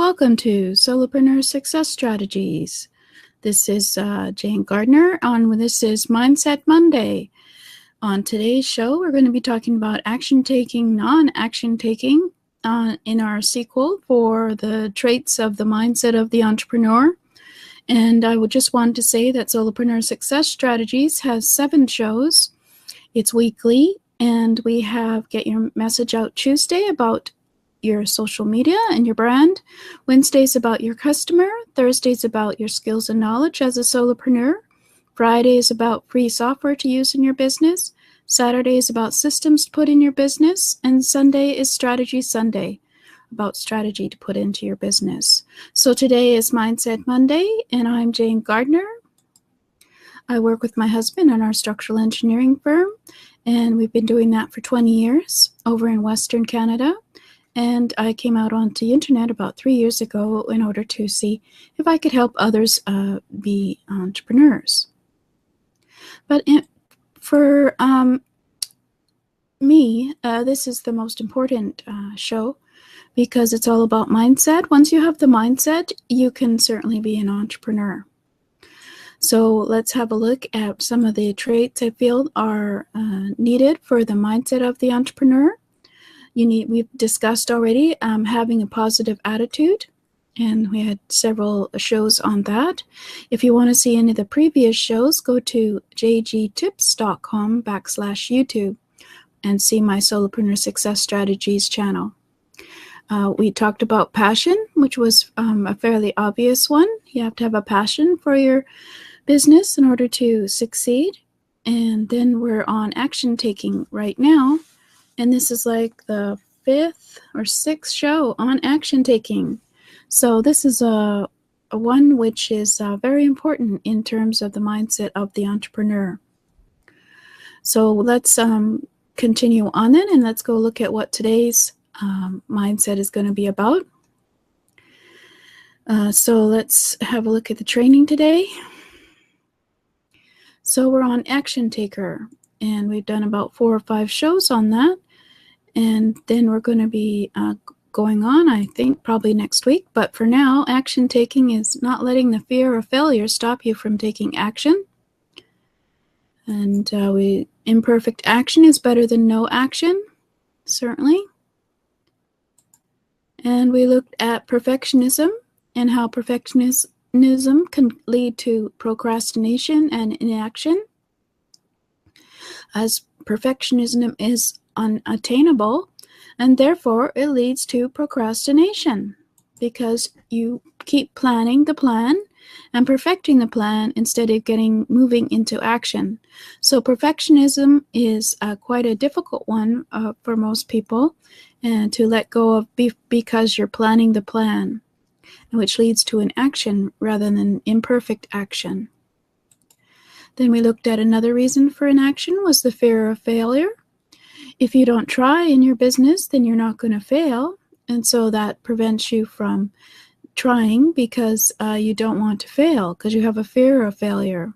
welcome to Solopreneur Success Strategies. This is Jane Gardner, this is Mindset Monday. On today's show, we're going to be talking about action taking, non-action taking in our sequel for the traits of the mindset of the entrepreneur. And I would just want to say that Solopreneur Success Strategies has 7 shows. It's weekly, and we have Get Your Message Out Tuesday about your social media and your brand, Wednesdays about your customer, Thursdays about your skills and knowledge as a solopreneur, Fridays about free software to use in your business, Saturdays about systems to put in your business, and Sunday is Strategy Sunday, about strategy to put into your business. So today is Mindset Monday, and I'm Jane Gardner. I work with my husband in our structural engineering firm, and we've been doing that for 20 years over in Western Canada. And I came out onto the internet about 3 years ago in order to see if I could help others be entrepreneurs. But for me, this is the most important show because it's all about mindset. Once you have the mindset, you can certainly be an entrepreneur. So let's have a look at some of the traits I feel are needed for the mindset of the entrepreneur. We've discussed already having a positive attitude, and we had several shows on that. If you want to see any of the previous shows, go to jgtips.com/YouTube and see my Solopreneur Success Strategies channel. We talked about passion, which was a fairly obvious one. You have to have a passion for your business in order to succeed. And then we're on action taking right now. And this is like the 5th or 6th show on action taking. So this is a one which is very important in terms of the mindset of the entrepreneur. So let's continue on then, and let's go look at what today's mindset is going to be about. So let's have a look at the training today. So we're on action taker, and we've done about 4 or 5 shows on that. And then we're going to be going on, I think, probably next week. But for now, action taking is not letting the fear of failure stop you from taking action. And imperfect action is better than no action, certainly. And we looked at perfectionism and how perfectionism can lead to procrastination and inaction. As perfectionism is unattainable, and therefore it leads to procrastination because you keep planning the plan and perfecting the plan instead of moving into action. So perfectionism is quite a difficult one for most people and to let go of because you're planning the plan, which leads to inaction rather than imperfect action. Then we looked at another reason for inaction was the fear of failure. If you don't try in your business, then you're not going to fail. And so that prevents you from trying because you don't want to fail because you have a fear of failure.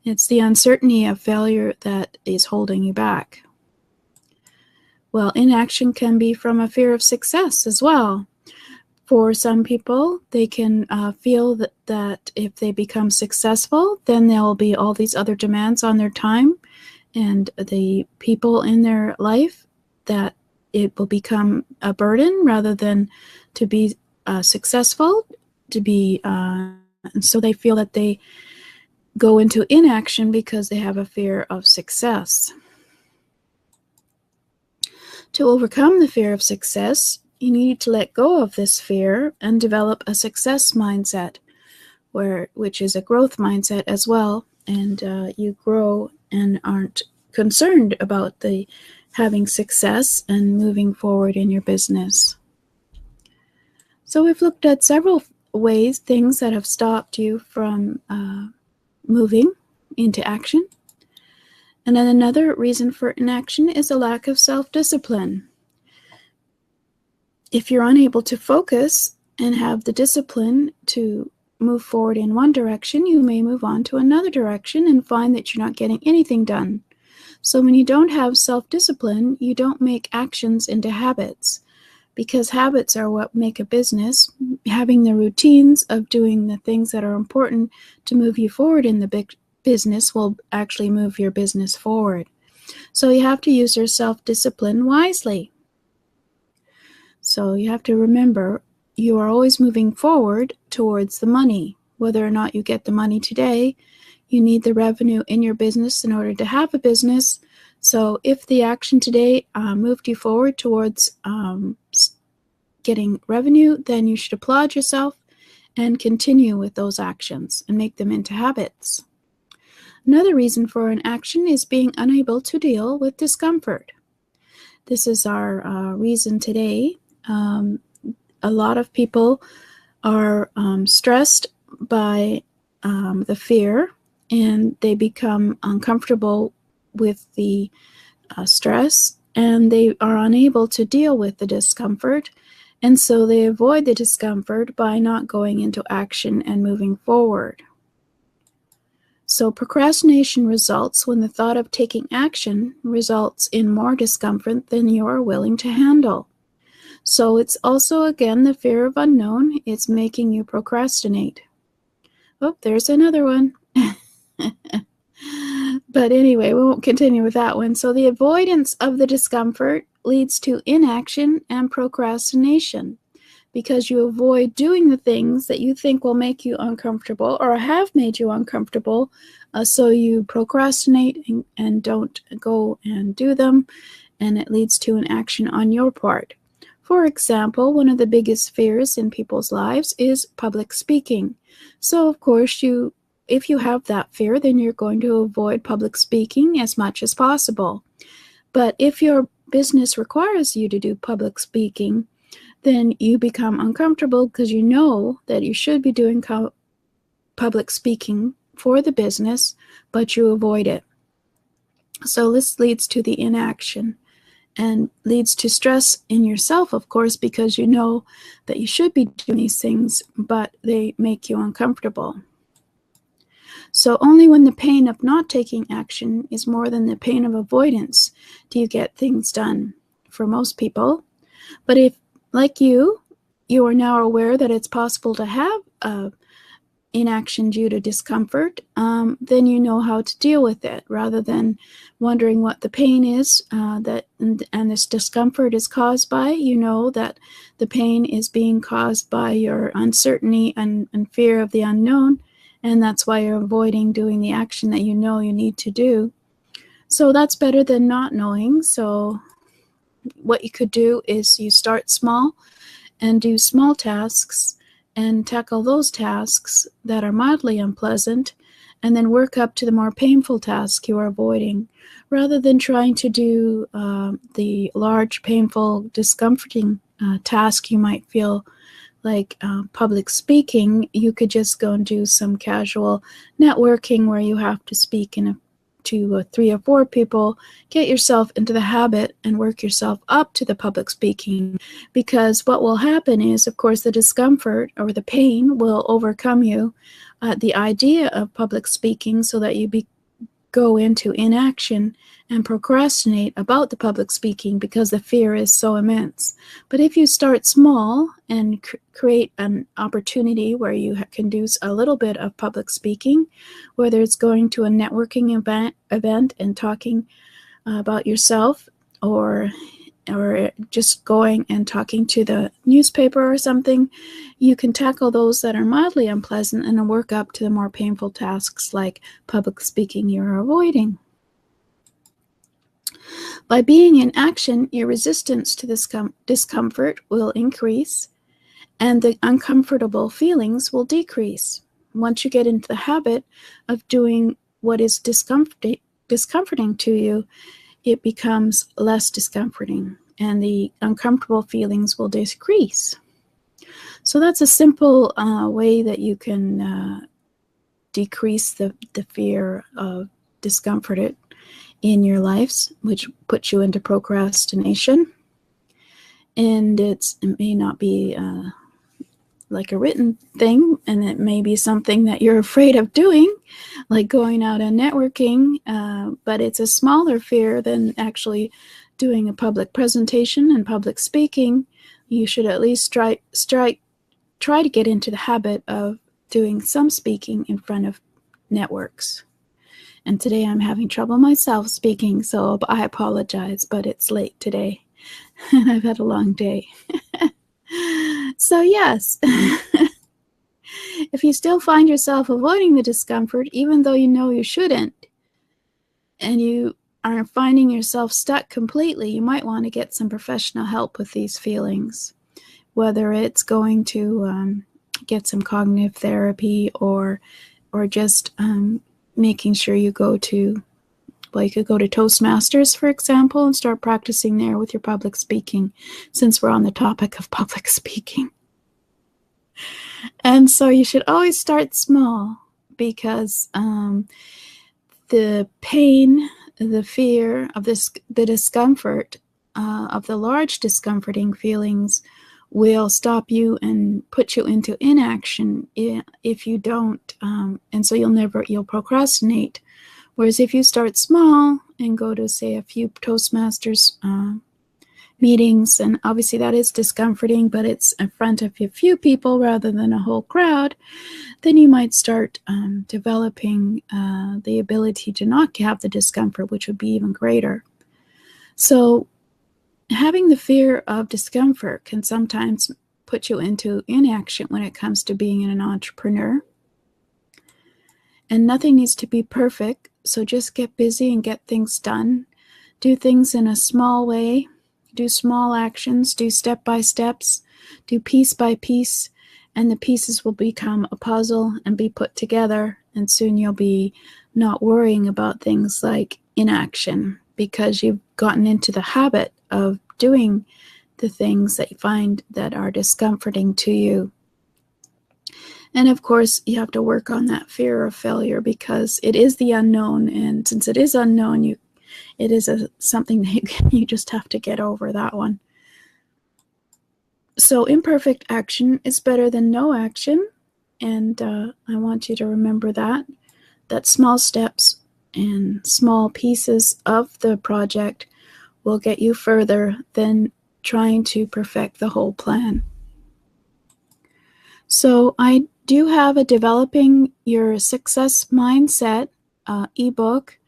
It's the uncertainty of failure that is holding you back. Well, inaction can be from a fear of success as well. For some people, they can feel that if they become successful, then there will be all these other demands on their time and the people in their life, that it will become a burden rather than to be successful, and so they feel that they go into inaction because they have a fear of success. To overcome the fear of success, you need to let go of this fear and develop a success mindset, which is a growth mindset as well, and you grow and aren't concerned about having success and moving forward in your business. So we've looked at several things that have stopped you from moving into action. And then another reason for inaction is a lack of self-discipline. If you're unable to focus and have the discipline to move forward in one direction, you may move on to another direction and find that you're not getting anything done. So when you don't have self-discipline, you don't make actions into habits, because habits are what make a business. having the routines of doing the things that are important to move you forward in the big business will actually move your business forward. So you have to use your self-discipline wisely. So you have to remember you are always moving forward towards the money. Whether or not you get the money today, you need the revenue in your business in order to have a business. So if the action today moved you forward towards getting revenue, then you should applaud yourself and continue with those actions and make them into habits. Another reason for an action is being unable to deal with discomfort. This is our reason today. A lot of people are stressed by the fear, and they become uncomfortable with the stress, and they are unable to deal with the discomfort, and so they avoid the discomfort by not going into action and moving forward. So procrastination results when the thought of taking action results in more discomfort than you are willing to handle. So it's also, again, the fear of unknown. It's making you procrastinate. Oh, there's another one. But anyway, we won't continue with that one. So the avoidance of the discomfort leads to inaction and procrastination, because you avoid doing the things that you think will make you uncomfortable or have made you uncomfortable. So you procrastinate and don't go and do them, and it leads to an action on your part. For example, one of the biggest fears in people's lives is public speaking. So of course, if you have that fear, then you're going to avoid public speaking as much as possible. But if your business requires you to do public speaking, then you become uncomfortable because you know that you should be doing public speaking for the business, but you avoid it. So this leads to the inaction and leads to stress in yourself, of course, because you know that you should be doing these things, but they make you uncomfortable. So only when the pain of not taking action is more than the pain of avoidance do you get things done for most people. But if, like you are now aware that it's possible to have inaction due to discomfort, then you know how to deal with it rather than wondering what the pain is and this discomfort is caused by. You know that the pain is being caused by your uncertainty and fear of the unknown, and that's why you're avoiding doing the action that you know you need to do. So that's better than not knowing. So what you could do is you start small and do small tasks and tackle those tasks that are mildly unpleasant, and then work up to the more painful task you are avoiding. Rather than trying to do the large, painful, discomforting task you might feel like public speaking, you could just go and do some casual networking where you have to speak to 3 or 4 people. Get yourself into the habit and work yourself up to the public speaking, because what will happen is, of course, the discomfort or the pain will overcome you at the idea of public speaking, so that you go into inaction and procrastinate about the public speaking because the fear is so immense. But if you start small and create an opportunity where you can do a little bit of public speaking, whether it's going to a networking event and talking about yourself, or just going and talking to the newspaper or something, you can tackle those that are mildly unpleasant and then work up to the more painful tasks like public speaking you're avoiding. By being in action, your resistance to this discomfort will increase, and the uncomfortable feelings will decrease. Once you get into the habit of doing what is discomforting to you, it becomes less discomforting, and the uncomfortable feelings will decrease. So that's a simple way that you can decrease the fear of discomfort in your lives, which puts you into procrastination. And it may not be like a written thing, and it may be something that you're afraid of doing, like going out and networking, but it's a smaller fear than actually doing a public presentation and public speaking. You should at least try to get into the habit of doing some speaking in front of networks. And today I'm having trouble myself speaking, so I apologize, but it's late today and I've had a long day. So yes, if you still find yourself avoiding the discomfort, even though you know you shouldn't, and you are finding yourself stuck completely, you might want to get some professional help with these feelings, whether it's going to get some cognitive therapy or just making sure you go to, well, you could go to Toastmasters, for example, and start practicing there with your public speaking, since we're on the topic of public speaking. And so you should always start small, because the pain, the fear of this, the discomfort of the large discomforting feelings will stop you and put you into inaction if you don't, and so you'll procrastinate. Whereas if you start small and go to, say, a few Toastmasters meetings, and obviously that is discomforting, but it's in front of a few people rather than a whole crowd, then you might start developing the ability to not have the discomfort, which would be even greater. So having the fear of discomfort can sometimes put you into inaction when it comes to being an entrepreneur. And nothing needs to be perfect, so just get busy and get things done. Do things in a small way. Do small actions, do step by steps, do piece by piece, and the pieces will become a puzzle and be put together, and soon you'll be not worrying about things like inaction, because you've gotten into the habit of doing the things that you find that are discomforting to you. And of course, you have to work on that fear of failure, because it is the unknown, and since it is unknown, it is something that you just have to get over that one. So imperfect action is better than no action, and I want you to remember that small steps and small pieces of the project will get you further than trying to perfect the whole plan. So I do have a Developing Your Success Mindset ebook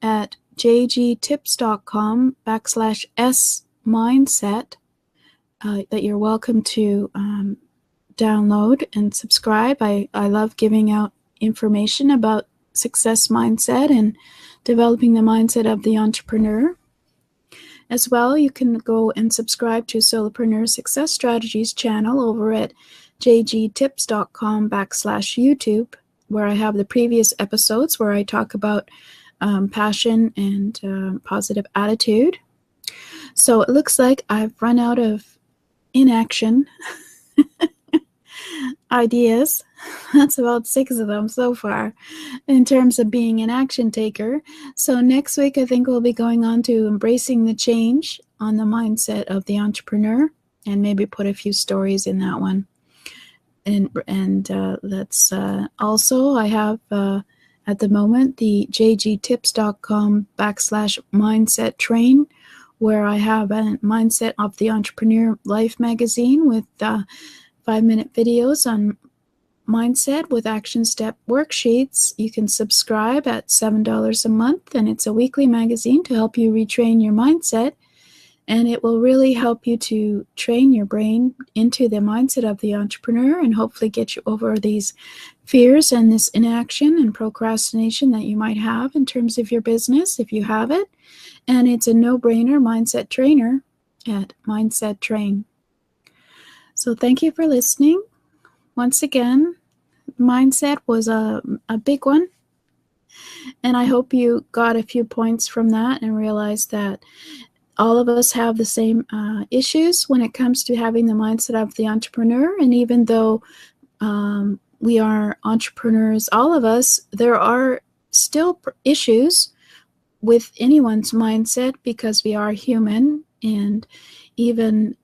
at jgtips.com/s-mindset that you're welcome to download and subscribe. I love giving out information about success mindset and developing the mindset of the entrepreneur. As well, you can go and subscribe to Solopreneur Success Strategies channel over at jgtips.com/YouTube, where I have the previous episodes where I talk about passion and positive attitude. So it looks like I've run out of inaction ideas. That's about 6 of them so far in terms of being an action taker. So next week, I think we'll be going on to embracing the change on the mindset of the entrepreneur, and maybe put a few stories in that one. And that's also, I have at the moment the jgtips.com/mindset train, where I have a Mindset of the Entrepreneur Life magazine with 5-minute videos on mindset with action step worksheets. You can subscribe at $7 a month, and it's a weekly magazine to help you retrain your mindset. And it will really help you to train your brain into the mindset of the entrepreneur, and hopefully get you over these fears and this inaction and procrastination that you might have in terms of your business, if you have it. And it's a no-brainer mindset trainer at Mindset Train. So thank you for listening. Once again, mindset was a big one. And I hope you got a few points from that and realized that all of us have the same issues when it comes to having the mindset of the entrepreneur. And even though we are entrepreneurs, all of us, there are still issues with anyone's mindset, because we are human. And even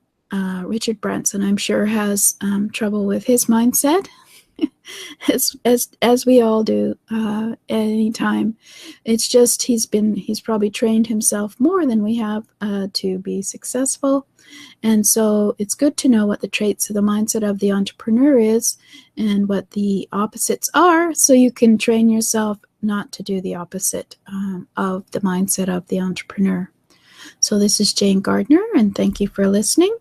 Richard Branson, I'm sure, has trouble with his mindset. as we all do at any time. It's just he's probably trained himself more than we have to be successful. And so it's good to know what the traits of the mindset of the entrepreneur is and what the opposites are, so you can train yourself not to do the opposite of the mindset of the entrepreneur. So this is Jane Gardner, and thank you for listening.